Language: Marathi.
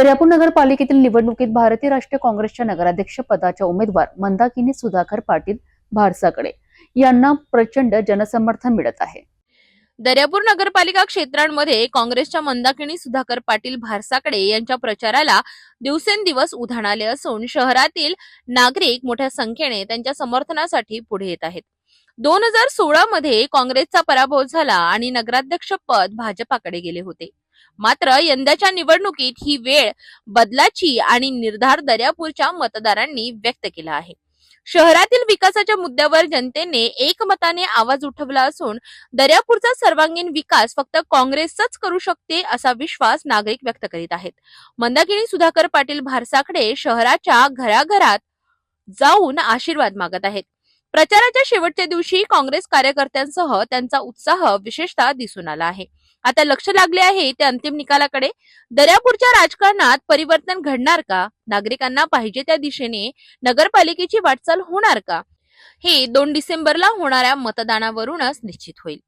दर्यापूर नगरपालिकेतील निवडणुकीत भारतीय राष्ट्रीय काँग्रेसच्या नगराध्यक्ष पदाच्या उमेदवार मंदाकिनी सुधाकर पाटील भारसाकडे यांना प्रचंड जनसमर्थन मिळत आहे। दर्यापूर नगरपालिका क्षेत्रांमध्ये काँग्रेसच्या मंदाकिनी सुधाकर पाटील भारसाकडे यांच्या प्रचाराला दिवसेंदिवस उधाण आले असून शहरातील नागरिक मोठ्या संख्येने त्यांच्या समर्थनासाठी पुढे येत आहेत। 2016 मध्ये काँग्रेसचा पराभव झाला आणि नगराध्यक्ष पद भाजपाकडे गेले होते। मात्र यंदाच्या निवडणुकीत ही वेळ बदलाची आणि निर्धार दर्यापूरच्या मतदारांनी व्यक्त केला आहे। शहरातील विकासाच्या मुद्द्यावर जनतेने एकमताने आवाज उठवला असून दर्यापूरचा सर्वांगीण विकास फक्त काँग्रेसच करू शकते असा विश्वास नागरिक व्यक्त करीत आहेत। मंदाकिनी सुधाकर पाटील भारसाकडे शहराच्या घराघरात जाऊन आशीर्वाद मागत आहेत। प्रचाराच्या शेवटच्या दिवशी काँग्रेस कार्यकर्त्यांसह त्यांचा उत्साह विशेषतः दिसून आला आहे। आता लक्ष लागले आहे त्या अंतिम निकालाकडे। दर्यापूरच्या राजकारणात परिवर्तन घडणार का? नागरिकांना पाहिजे त्या दिशेने नगरपालिकेची वाटचाल होणार का? हे 2 डिसेंबरला होणाऱ्या मतदानावरूनच निश्चित होईल।